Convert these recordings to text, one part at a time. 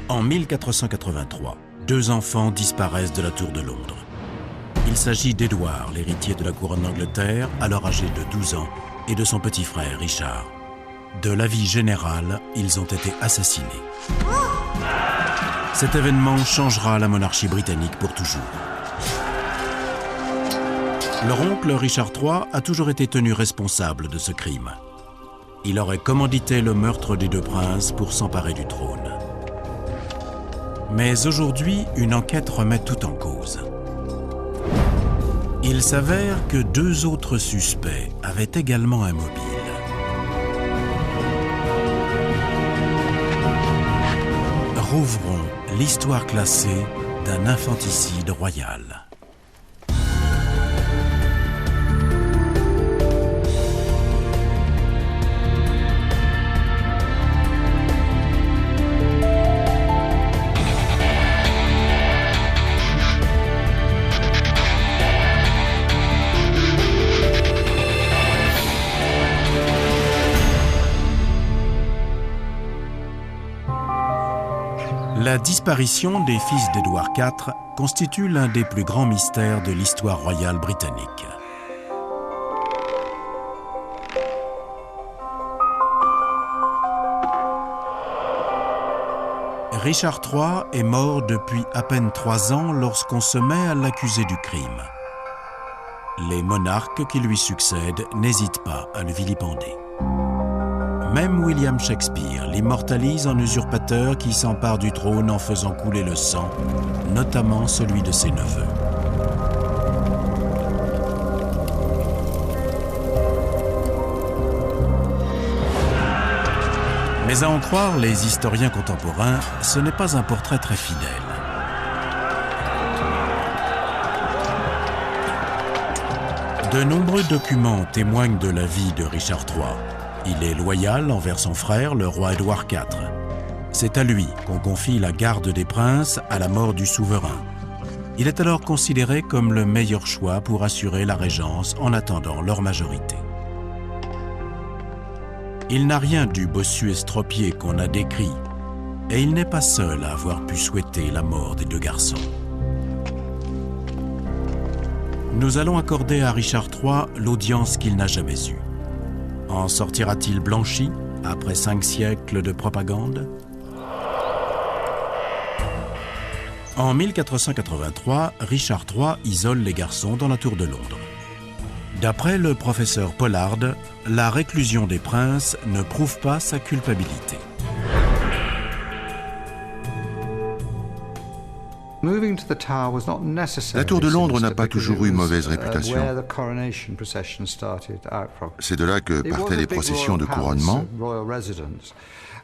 En 1483, deux enfants disparaissent de la Tour de Londres. Il s'agit d'Édouard, l'héritier de la couronne d'Angleterre, alors âgé de 12 ans, et de son petit frère Richard. De l'avis général, ils ont été assassinés. Cet événement changera la monarchie britannique pour toujours. Leur oncle Richard III a toujours été tenu responsable de ce crime. Il aurait commandité le meurtre des deux princes pour s'emparer du trône. Mais aujourd'hui, une enquête remet tout en cause. Il s'avère que deux autres suspects avaient également un mobile. Rouvrons l'histoire classée d'un infanticide royal. La disparition des fils d'Édouard IV constitue l'un des plus grands mystères de l'histoire royale britannique. Richard III est mort depuis à peine 3 ans lorsqu'on se met à l'accuser du crime. Les monarques qui lui succèdent n'hésitent pas à le vilipender. Même William Shakespeare l'immortalise en usurpateur qui s'empare du trône en faisant couler le sang, notamment celui de ses neveux. Mais à en croire les historiens contemporains, ce n'est pas un portrait très fidèle. De nombreux documents témoignent de la vie de Richard III. Il est loyal envers son frère, le roi Édouard IV. C'est à lui qu'on confie la garde des princes à la mort du souverain. Il est alors considéré comme le meilleur choix pour assurer la régence en attendant leur majorité. Il n'a rien du bossu estropié qu'on a décrit, et il n'est pas seul à avoir pu souhaiter la mort des deux garçons. Nous allons accorder à Richard III l'audience qu'il n'a jamais eue. En sortira-t-il blanchi après 5 siècles de propagande? En 1483, Richard III isole les garçons dans la Tour de Londres. D'après le professeur Pollard, la réclusion des princes ne prouve pas sa culpabilité. La Tour de Londres n'a pas toujours eu mauvaise réputation. C'est de là que partaient les processions de couronnement,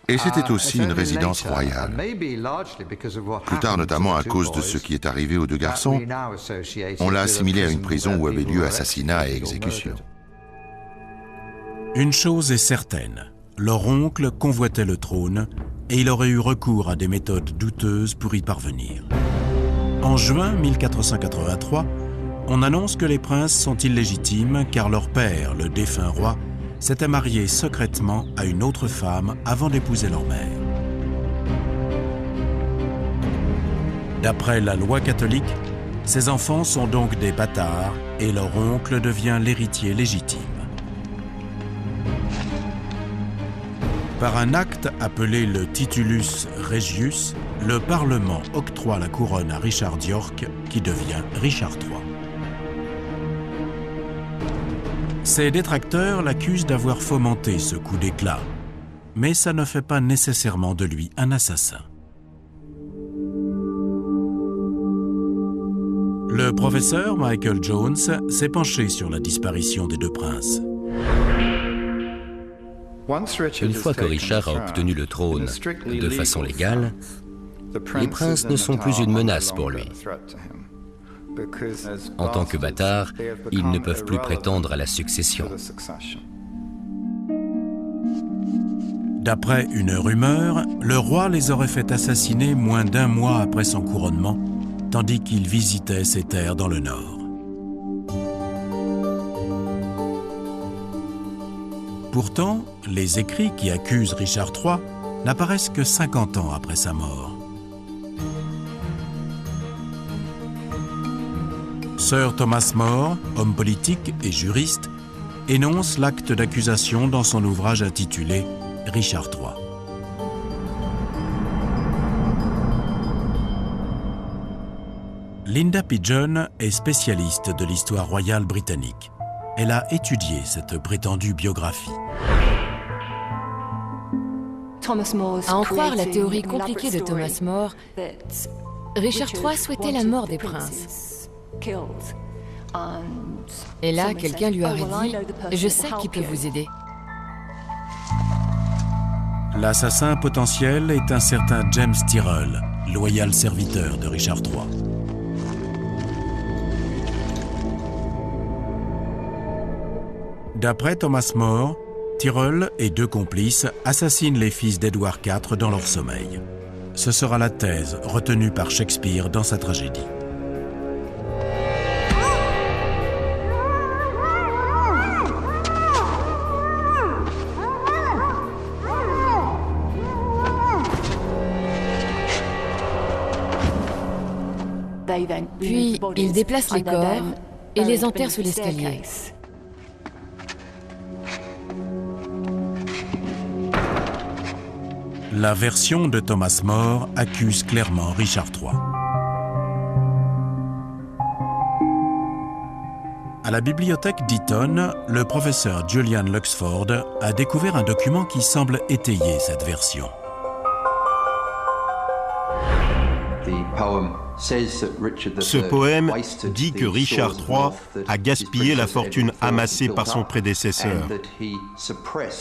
et c'était aussi une résidence royale. Plus tard, notamment à cause de ce qui est arrivé aux deux garçons, on l'a assimilé à une prison où avaient lieu assassinat et exécution. Une chose est certaine, leur oncle convoitait le trône et il aurait eu recours à des méthodes douteuses pour y parvenir. En juin 1483, on annonce que les princes sont illégitimes car leur père, le défunt roi, s'était marié secrètement à une autre femme avant d'épouser leur mère. D'après la loi catholique, ces enfants sont donc des bâtards et leur oncle devient l'héritier légitime. Par un acte appelé le Titulus Regius, le Parlement octroie la couronne à Richard d'York, qui devient Richard III. Ses détracteurs l'accusent d'avoir fomenté ce coup d'éclat, mais ça ne fait pas nécessairement de lui un assassin. Le professeur Michael Jones s'est penché sur la disparition des deux princes. Une fois que Richard a obtenu le trône de façon légale, les princes ne sont plus une menace pour lui. En tant que bâtards, ils ne peuvent plus prétendre à la succession. D'après une rumeur, le roi les aurait fait assassiner moins d'1 mois après son couronnement, tandis qu'il visitait ses terres dans le nord. Pourtant, les écrits qui accusent Richard III n'apparaissent que 50 ans après sa mort. Sir Thomas More, homme politique et juriste, énonce l'acte d'accusation dans son ouvrage intitulé « Richard III ». Linda Pigeon est spécialiste de l'histoire royale britannique. Elle a étudié cette prétendue biographie. À en croire la théorie compliquée de Thomas More, Richard III souhaitait la mort des princes. Et là, quelqu'un lui aurait dit « Je sais qui peut vous aider ». L'assassin potentiel est un certain James Tyrrell, loyal serviteur de Richard III. D'après Thomas More, Tyrrell et 2 complices assassinent les fils d'Édouard IV dans leur sommeil. Ce sera la thèse retenue par Shakespeare dans sa tragédie. Puis, ils déplacent les corps et les enterrent sous l'escalier. La version de Thomas More accuse clairement Richard III. À la bibliothèque d'Eton, le professeur Julian Luxford a découvert un document qui semble étayer cette version. Ce poème dit que Richard III a gaspillé la fortune amassée par son prédécesseur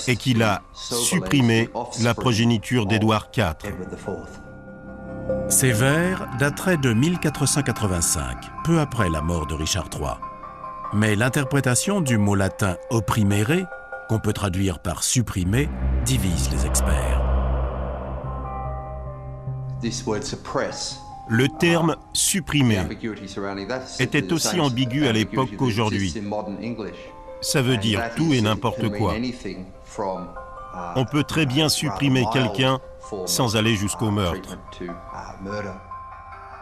et qu'il a supprimé la progéniture d'Édouard IV. Ces vers dateraient de 1485, peu après la mort de Richard III. Mais l'interprétation du mot latin « opprimere », qu'on peut traduire par « supprimer », divise les experts. Le terme « supprimer » était aussi ambigu à l'époque qu'aujourd'hui. Ça veut dire tout et n'importe quoi. On peut très bien supprimer quelqu'un sans aller jusqu'au meurtre.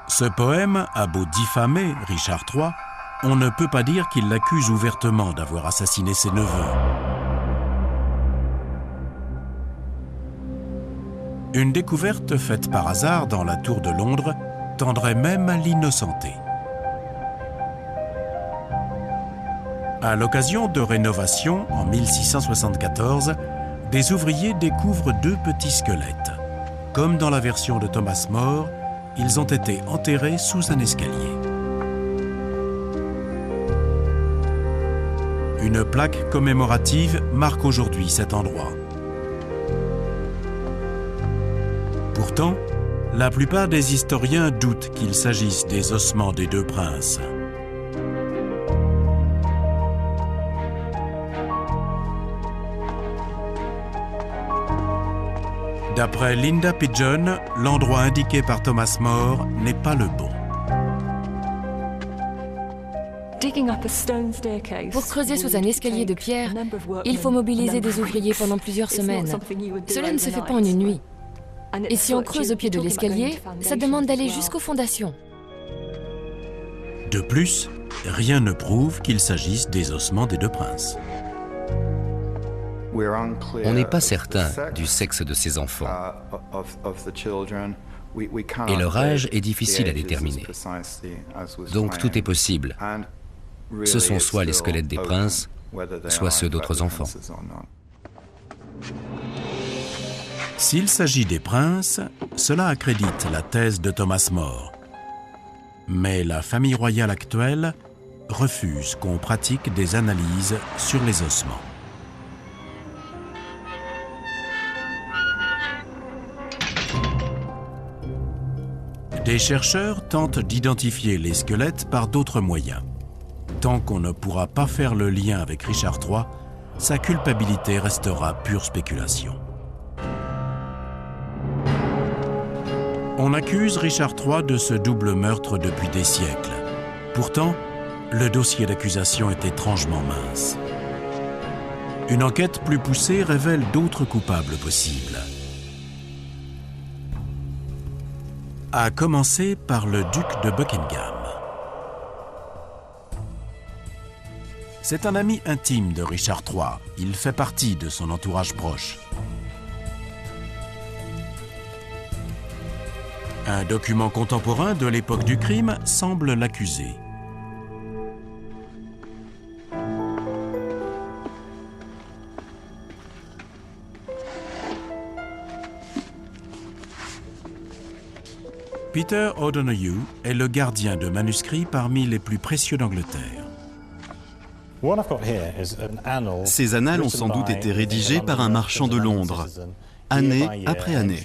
Ce poème a beau diffamer Richard III, on ne peut pas dire qu'il l'accuse ouvertement d'avoir assassiné ses neveux. Une découverte faite par hasard dans la Tour de Londres tendrait même à l'innocenter. À l'occasion de rénovations en 1674, des ouvriers découvrent 2 petits squelettes. Comme dans la version de Thomas More, ils ont été enterrés sous un escalier. Une plaque commémorative marque aujourd'hui cet endroit. Pourtant, la plupart des historiens doutent qu'il s'agisse des ossements des 2 princes. D'après Linda Pigeon, l'endroit indiqué par Thomas More n'est pas le bon. Pour creuser sous un escalier de pierre, il faut mobiliser des ouvriers pendant plusieurs semaines. Cela ne se fait pas en une nuit. Et si on creuse au pied de l'escalier, ça demande d'aller jusqu'aux fondations. De plus, rien ne prouve qu'il s'agisse des ossements des 2 princes. On n'est pas certain du sexe de ces enfants. Et leur âge est difficile à déterminer. Donc tout est possible. Ce sont soit les squelettes des princes, soit ceux d'autres enfants. S'il s'agit des princes, cela accrédite la thèse de Thomas More. Mais la famille royale actuelle refuse qu'on pratique des analyses sur les ossements. Des chercheurs tentent d'identifier les squelettes par d'autres moyens. Tant qu'on ne pourra pas faire le lien avec Richard III, sa culpabilité restera pure spéculation. On accuse Richard III de ce double meurtre depuis des siècles. Pourtant, le dossier d'accusation est étrangement mince. Une enquête plus poussée révèle d'autres coupables possibles. À commencer par le duc de Buckingham. C'est un ami intime de Richard III. Il fait partie de son entourage proche. Un document contemporain de l'époque du crime semble l'accuser. Peter O'Donoghue est le gardien de manuscrits parmi les plus précieux d'Angleterre. Ces annales ont sans doute été rédigées par un marchand de Londres, année après année.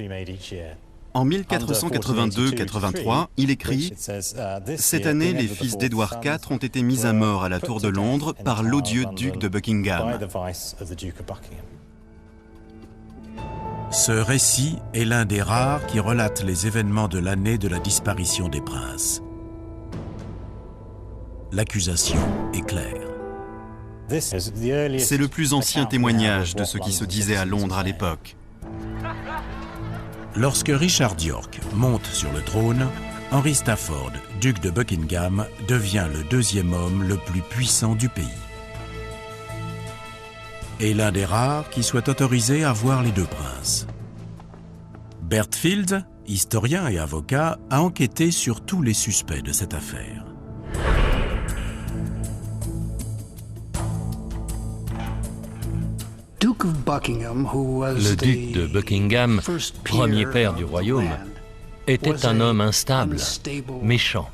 En 1482-83, il écrit « Cette année, les fils d'Édouard IV ont été mis à mort à la Tour de Londres par l'odieux duc de Buckingham. » Ce récit est l'un des rares qui relate les événements de l'année de la disparition des princes. L'accusation est claire. C'est le plus ancien témoignage de ce qui se disait à Londres à l'époque. Lorsque Richard d'York monte sur le trône, Henry Stafford, duc de Buckingham, devient le deuxième homme le plus puissant du pays. Et l'un des rares qui soit autorisé à voir les deux princes. Bert Field, historien et avocat, a enquêté sur tous les suspects de cette affaire. Le duc de Buckingham, premier père du royaume, était un homme instable, méchant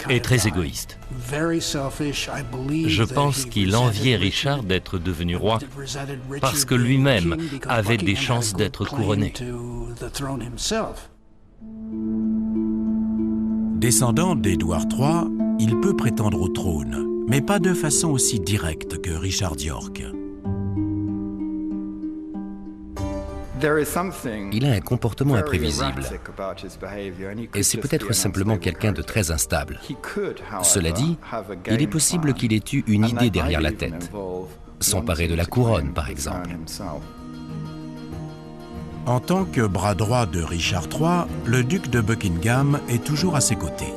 et très égoïste. Je pense qu'il enviait Richard d'être devenu roi parce que lui-même avait des chances d'être couronné. Descendant d'Édouard III, il peut prétendre au trône, mais pas de façon aussi directe que Richard d'York. Il a un comportement imprévisible et c'est peut-être simplement quelqu'un de très instable. Cela dit, il est possible qu'il ait eu une idée derrière la tête, s'emparer de la couronne par exemple. En tant que bras droit de Richard III, le duc de Buckingham est toujours à ses côtés.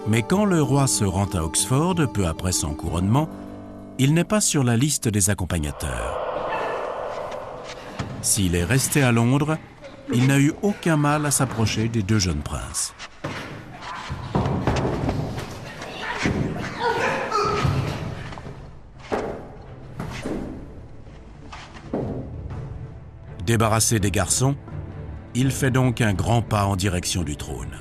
Mais quand le roi se rend à Oxford, peu après son couronnement, il n'est pas sur la liste des accompagnateurs. S'il est resté à Londres, il n'a eu aucun mal à s'approcher des deux jeunes princes. Débarrassé des garçons, il fait donc un grand pas en direction du trône.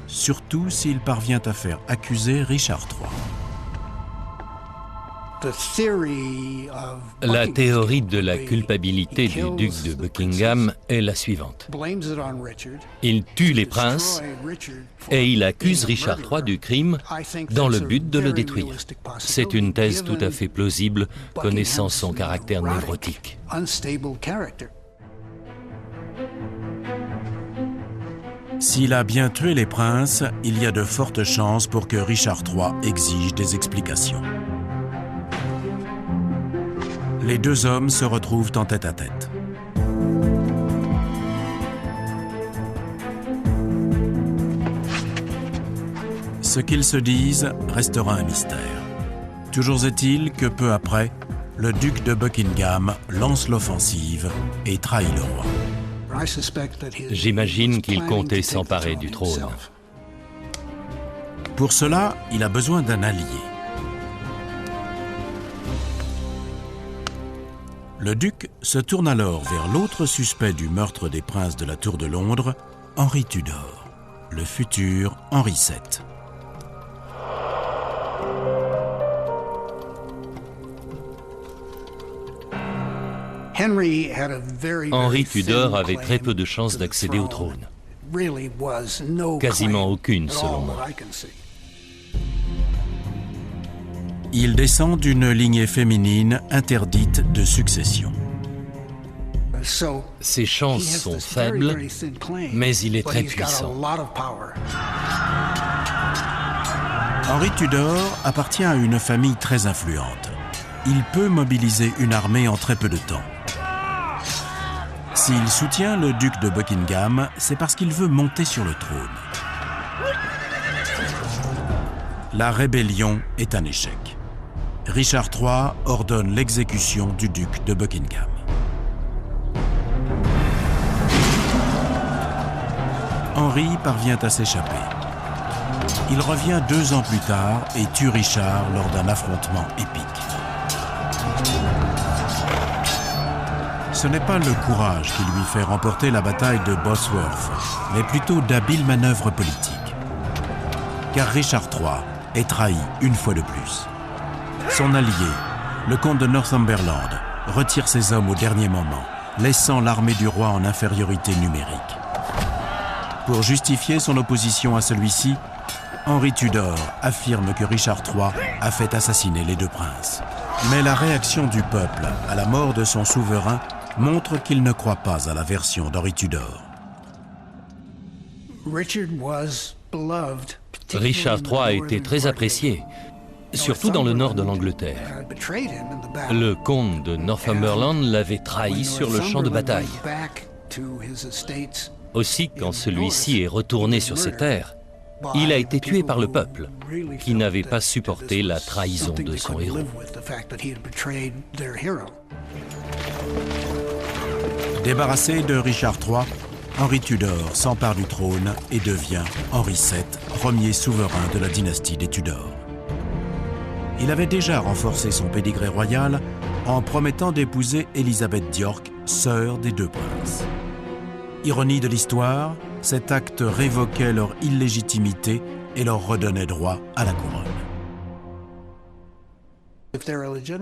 Surtout s'il parvient à faire accuser Richard III. La théorie de la culpabilité du duc de Buckingham est la suivante. Il tue les princes et il accuse Richard III du crime dans le but de le détruire. C'est une thèse tout à fait plausible, connaissant son caractère névrotique. S'il a bien tué les princes, il y a de fortes chances pour que Richard III exige des explications. Les deux hommes se retrouvent en tête-à-tête. Ce qu'ils se disent restera un mystère. Toujours est-il que peu après, le duc de Buckingham lance l'offensive et trahit le roi. J'imagine qu'il comptait s'emparer du trône. Pour cela, il a besoin d'un allié. Le duc se tourne alors vers l'autre suspect du meurtre des princes de la Tour de Londres, Henri Tudor, le futur Henri VII. Henri Tudor avait très peu de chances d'accéder au trône. Quasiment aucune, selon moi. Il descend d'une lignée féminine interdite de succession. Ses chances sont faibles, mais il est très puissant. Henri Tudor appartient à une famille très influente. Il peut mobiliser une armée en très peu de temps. S'il soutient le duc de Buckingham, c'est parce qu'il veut monter sur le trône. La rébellion est un échec. Richard III ordonne l'exécution du duc de Buckingham. Henri parvient à s'échapper. Il revient 2 ans plus tard et tue Richard lors d'un affrontement épique. Ce n'est pas le courage qui lui fait remporter la bataille de Bosworth, mais plutôt d'habiles manœuvres politiques. Car Richard III est trahi une fois de plus. Son allié, le comte de Northumberland, retire ses hommes au dernier moment, laissant l'armée du roi en infériorité numérique. Pour justifier son opposition à celui-ci, Henri Tudor affirme que Richard III a fait assassiner les 2 princes. Mais la réaction du peuple à la mort de son souverain montre qu'il ne croit pas à la version d'Henri Tudor. Richard III a été très apprécié, surtout dans le nord de l'Angleterre. Le comte de Northumberland l'avait trahi sur le champ de bataille. Aussi, quand celui-ci est retourné sur ses terres, il a été tué par le peuple, qui n'avait pas supporté la trahison de son héros. Débarrassé de Richard III, Henri Tudor s'empare du trône et devient Henri VII, premier souverain de la dynastie des Tudors. Il avait déjà renforcé son pédigré royal en promettant d'épouser Élisabeth d'York, sœur des 2 princes. Ironie de l'histoire, cet acte révoquait leur illégitimité et leur redonnait droit à la couronne.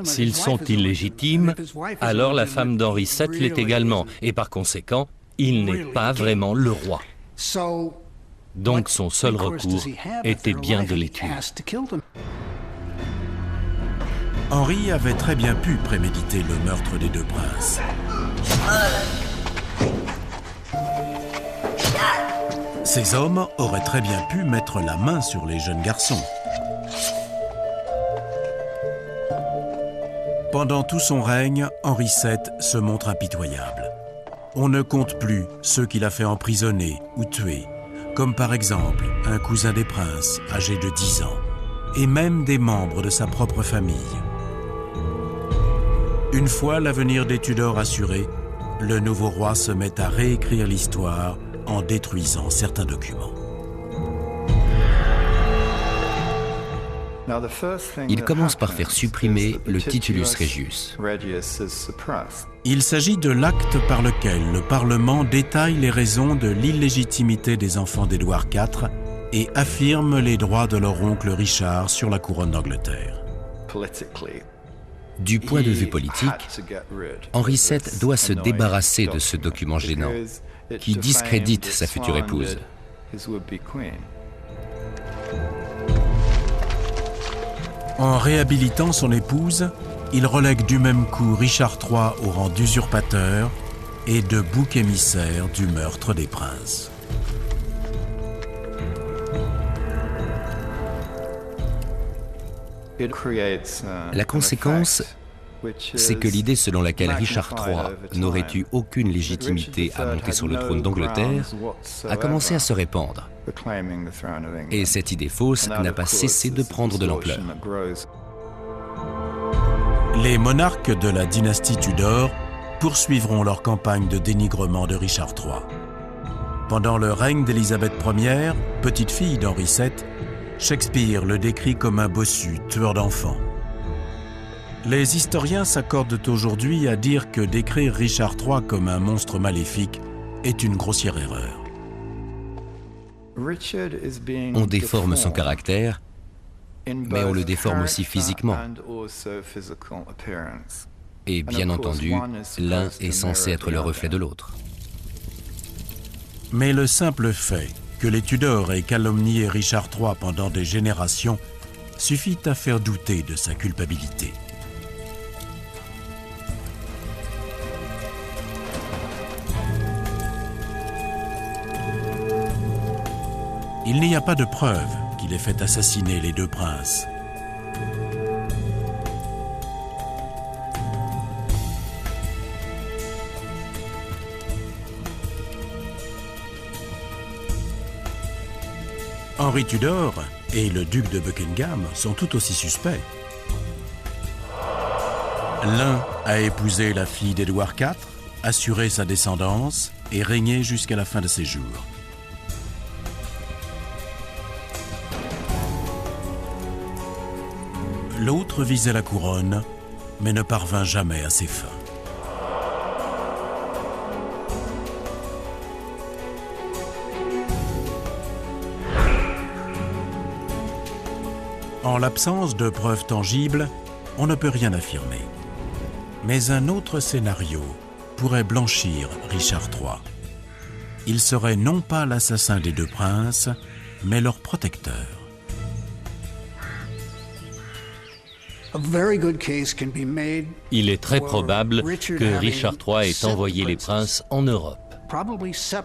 S'ils sont illégitimes, alors la femme d'Henri VII l'est également, et par conséquent, il n'est pas vraiment le roi. Donc son seul recours était bien de les tuer. Henri avait très bien pu préméditer le meurtre des 2 princes. Ces hommes auraient très bien pu mettre la main sur les jeunes garçons. Pendant tout son règne, Henri VII se montre impitoyable. On ne compte plus ceux qu'il a fait emprisonner ou tuer, comme par exemple un cousin des princes âgé de 10 ans, et même des membres de sa propre famille. Une fois l'avenir des Tudors assuré, le nouveau roi se met à réécrire l'histoire en détruisant certains documents. Il commence par faire supprimer le Titulus Regius. Il s'agit de l'acte par lequel le Parlement détaille les raisons de l'illégitimité des enfants d'Édouard IV et affirme les droits de leur oncle Richard sur la couronne d'Angleterre. Du point de vue politique, Henri VII doit se débarrasser de ce document gênant qui discrédite sa future épouse. En réhabilitant son épouse, il relègue du même coup Richard III au rang d'usurpateur et de bouc émissaire du meurtre des princes. La conséquence, c'est que l'idée selon laquelle Richard III n'aurait eu aucune légitimité à monter sur le trône d'Angleterre a commencé à se répandre. Et cette idée fausse n'a pas cessé de prendre de l'ampleur. Les monarques de la dynastie Tudor poursuivront leur campagne de dénigrement de Richard III. Pendant le règne d'Élisabeth Ier, petite fille d'Henri VII, Shakespeare le décrit comme un bossu, tueur d'enfants. Les historiens s'accordent aujourd'hui à dire que décrire Richard III comme un monstre maléfique est une grossière erreur. On déforme son caractère, mais on le déforme aussi physiquement. Et bien entendu, l'un est censé être le reflet de l'autre. Mais le simple fait que les Tudors aient calomnié Richard III pendant des générations suffit à faire douter de sa culpabilité. Il n'y a pas de preuve qu'il ait fait assassiner les 2 princes. Henri Tudor et le duc de Buckingham sont tout aussi suspects. L'un a épousé la fille d'Édouard IV, assuré sa descendance et régné jusqu'à la fin de ses jours. L'autre visait la couronne, mais ne parvint jamais à ses fins. En l'absence de preuves tangibles, on ne peut rien affirmer. Mais un autre scénario pourrait blanchir Richard III. Il serait non pas l'assassin des deux princes, mais leur protecteur. Il est très probable que Richard III ait envoyé les princes en Europe,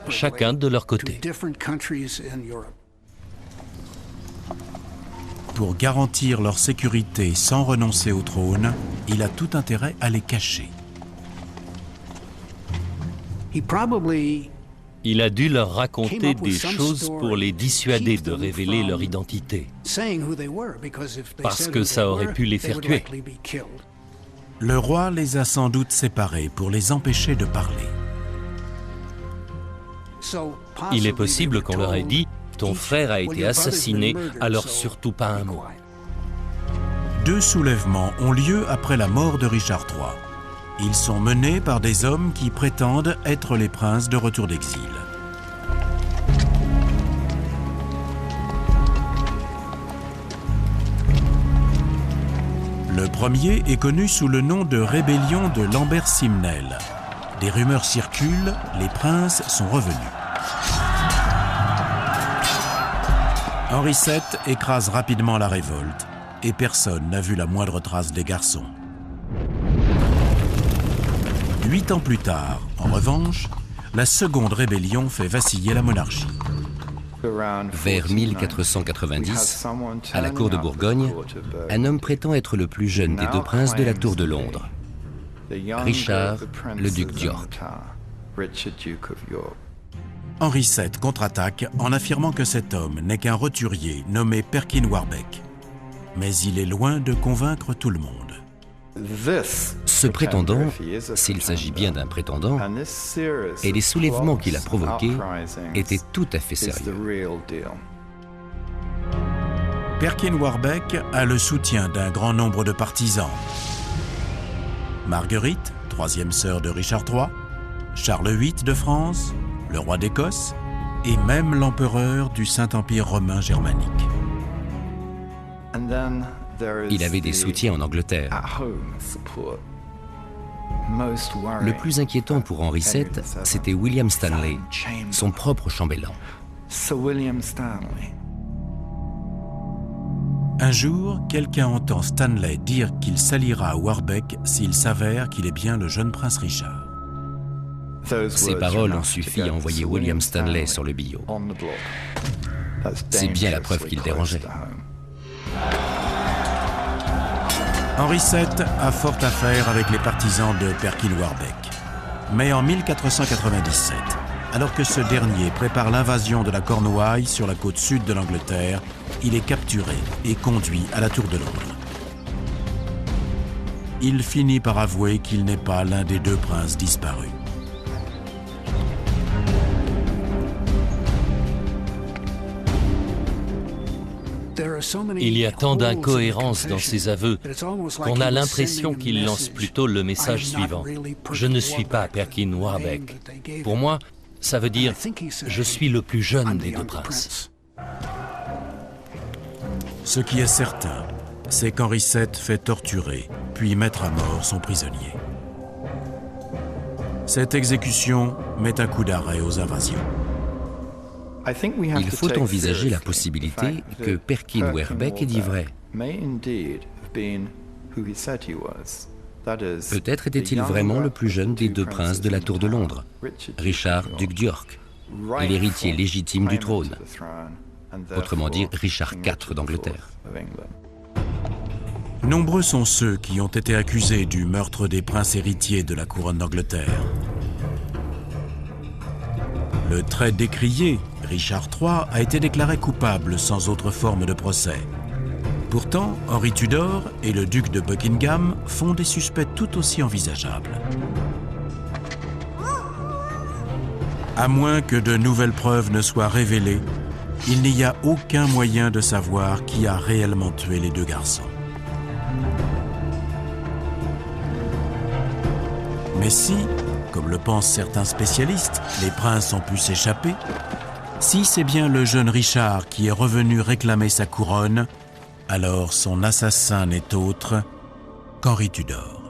chacun de leur côté. Pour garantir leur sécurité sans renoncer au trône, il a tout intérêt à les cacher. Il a dû leur raconter des choses pour les dissuader de révéler leur identité, parce que ça aurait pu les faire tuer. Le roi les a sans doute séparés pour les empêcher de parler. Il est possible qu'on leur ait dit « Ton frère a été assassiné, alors surtout pas un mot ». Deux soulèvements ont lieu après la mort de Richard III. Ils sont menés par des hommes qui prétendent être les princes de retour d'exil. Le premier est connu sous le nom de rébellion de Lambert-Simnel. Des rumeurs circulent, les princes sont revenus. Henri VII écrase rapidement la révolte et personne n'a vu la moindre trace des garçons. 8 ans plus tard, en revanche, la seconde rébellion fait vaciller la monarchie. Vers 1490, à la cour de Bourgogne, un homme prétend être le plus jeune des deux princes de la Tour de Londres, Richard, le duc d'York. Henri VII contre-attaque en affirmant que cet homme n'est qu'un roturier nommé Perkin Warbeck. Mais il est loin de convaincre tout le monde. Ce prétendant, s'il s'agit bien d'un prétendant, et les soulèvements qu'il a provoqués étaient tout à fait sérieux. Perkin Warbeck a le soutien d'un grand nombre de partisans. Marguerite, troisième sœur de Richard III, Charles VIII de France, le roi d'Écosse et même l'empereur du Saint-Empire romain germanique. Il avait des soutiens en Angleterre. Le plus inquiétant pour Henri VII, c'était William Stanley, son propre chambellan. Un jour, quelqu'un entend Stanley dire qu'il s'alliera à Warbeck s'il s'avère qu'il est bien le jeune prince Richard. Ces paroles ont suffi à envoyer William Stanley sur le billot. C'est bien la preuve qu'il dérangeait. Henri VII a fort à faire avec les partisans de Perkin Warbeck. Mais en 1497, alors que ce dernier prépare l'invasion de la Cornouaille sur la côte sud de l'Angleterre, il est capturé et conduit à la Tour de Londres. Il finit par avouer qu'il n'est pas l'un des deux princes disparus. Il y a tant d'incohérences dans ses aveux qu'on a l'impression qu'il lance plutôt le message suivant. Je ne suis pas Perkin Warbeck. Pour moi, ça veut dire « je suis le plus jeune des deux princes ». Ce qui est certain, c'est qu'Henri VII fait torturer, puis mettre à mort son prisonnier. Cette exécution met un coup d'arrêt aux invasions. Il faut envisager la possibilité que Perkin Warbeck ait dit vrai. Peut-être était-il vraiment le plus jeune des deux princes de la Tour de Londres, Richard, duc d'York, et l'héritier légitime du trône, autrement dit Richard IV d'Angleterre. Nombreux sont ceux qui ont été accusés du meurtre des princes héritiers de la couronne d'Angleterre. Le très décrié Richard III a été déclaré coupable sans autre forme de procès. Pourtant, Henri Tudor et le duc de Buckingham font des suspects tout aussi envisageables. À moins que de nouvelles preuves ne soient révélées, il n'y a aucun moyen de savoir qui a réellement tué les deux garçons. Mais si, comme le pensent certains spécialistes, les princes ont pu s'échapper, si c'est bien le jeune Richard qui est revenu réclamer sa couronne, alors son assassin n'est autre qu'Henri Tudor.